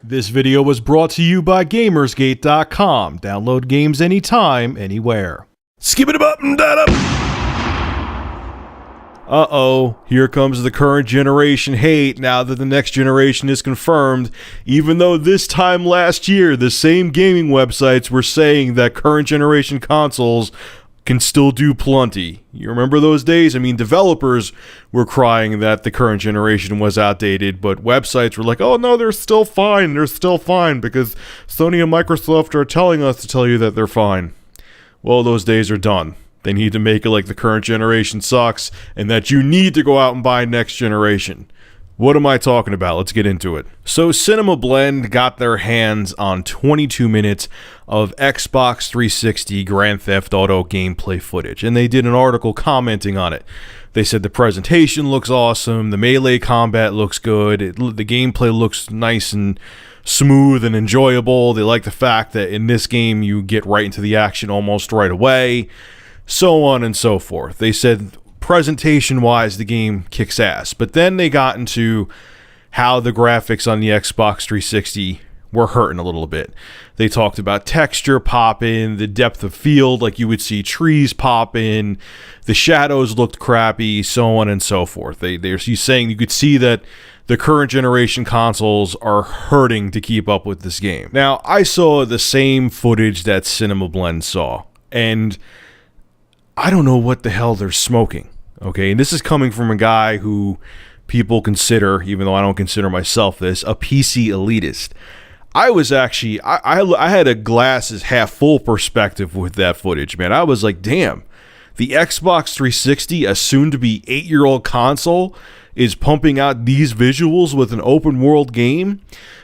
This video was brought to you by Gamersgate.com. Download games anytime, anywhere. Skip it up and that up. Uh-oh, here comes the current generation hate now that the next generation is confirmed, even though this time last year, the same gaming websites were saying that current generation consoles can still do plenty. You remember those days? I mean, developers were crying that the current generation was outdated, but websites were like, oh no, they're still fine, because Sony and Microsoft are telling us to tell you that they're fine. Well, those days are done. They need to make it like the current generation sucks, and that you need to go out and buy next generation. What am I talking about? Let's get into it. So Cinema Blend got their hands on 22 minutes of Xbox 360 Grand Theft Auto gameplay footage, and they did an article commenting on it. They said the presentation looks awesome, the melee combat looks good, the gameplay looks nice and smooth and enjoyable. They like the fact that in this game you get right into the action almost right away, so on and so forth. They said presentation-wise, the game kicks ass. But then they got into how the graphics on the Xbox 360 were hurting a little bit. They talked about texture popping, the depth of field, like you would see trees pop in, the shadows looked crappy, so on and so forth. They're saying you could see that the current generation consoles are hurting to keep up with this game. Now, I saw the same footage that Cinema Blend saw, and I don't know what the hell they're smoking. Okay, and this is coming from a guy who people consider, even though I don't consider myself this, a PC elitist. I was actually, I had a glasses half full perspective with that footage, man. I was like, damn, the Xbox 360, a soon-to-be 8-year-old console, is pumping out these visuals with an open-world game.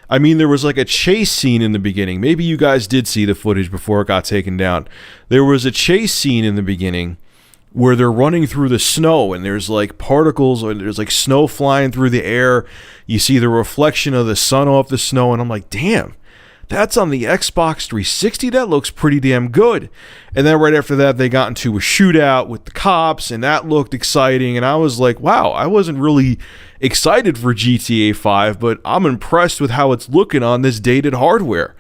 I mean, there was like a chase scene in the beginning. Maybe you guys did see the footage before it got taken down. There was a chase scene in the beginning where they're running through the snow and there's like particles or there's like snow flying through the air. You see the reflection of the sun off the snow, and I'm like, damn, that's on the Xbox 360? That looks pretty damn good. And then right after that, they got into a shootout with the cops, and that looked exciting. And I was like, wow, I wasn't really excited for GTA 5, but I'm impressed with how it's looking on this dated hardware.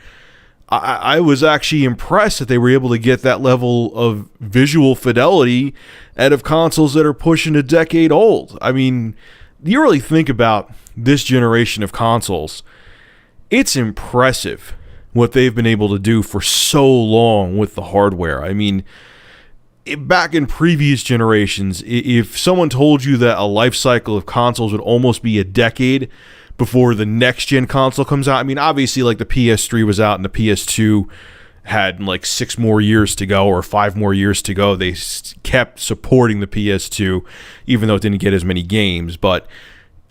I was actually impressed that they were able to get that level of visual fidelity out of consoles that are pushing a decade old. I mean, you really think about this generation of consoles, it's impressive what they've been able to do for so long with the hardware. I mean, back in previous generations, if someone told you that a life cycle of consoles would almost be a decade before the next gen console comes out, I mean, obviously, like the PS3 was out and the PS2 had like 6 more years to go or 5 more years to go. They kept supporting the PS2, even though it didn't get as many games. But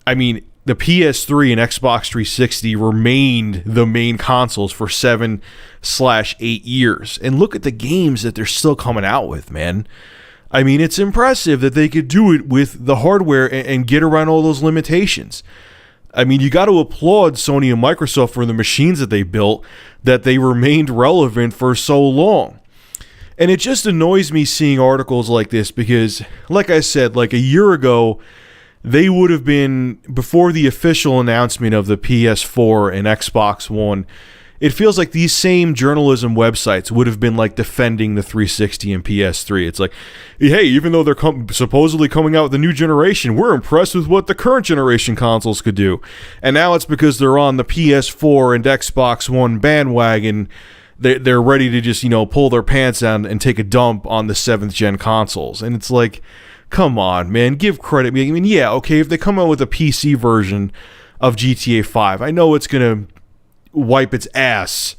I mean, the PS3 and Xbox 360 remained the main consoles for 7/8 years. And look at the games that they're still coming out with, man. I mean, it's impressive that they could do it with the hardware and get around all those limitations. I mean, you got to applaud Sony and Microsoft for the machines that they built, that they remained relevant for so long. And it just annoys me seeing articles like this because, like I said, like a year ago, they would have been, before the official announcement of the PS4 and Xbox One, it feels like these same journalism websites would have been like defending the 360 and PS3. It's like, hey, even though they're supposedly coming out with a new generation, we're impressed with what the current generation consoles could do. And now it's because they're on the PS4 and Xbox One bandwagon, they're ready to just, pull their pants down and take a dump on the 7th gen consoles. And it's like, come on, man, give credit. I mean, yeah, okay, if they come out with a PC version of GTA 5, I know it's going to wipe its ass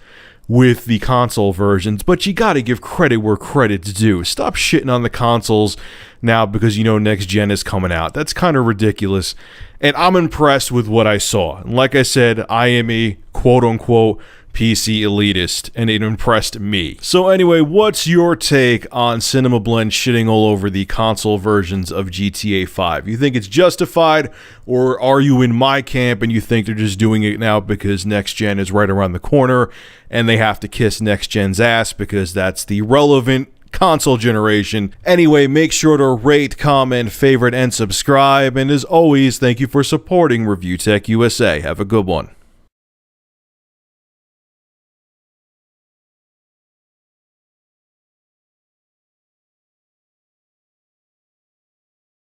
with the console versions, but you gotta give credit where credit's due. Stop shitting on the consoles now because next gen is coming out. That's kind of ridiculous, and I'm impressed with what I saw. And like I said, I am a quote-unquote PC elitist, and it impressed me. So anyway, what's your take on Cinema Blend shitting all over the console versions of GTA 5? You think it's justified, or are you in my camp and you think they're just doing it now because next gen is right around the corner and they have to kiss next gen's ass because that's the relevant console generation? Anyway, make sure to rate, comment, favorite, and subscribe. And as always, thank you for supporting Review Tech USA. Have a good one.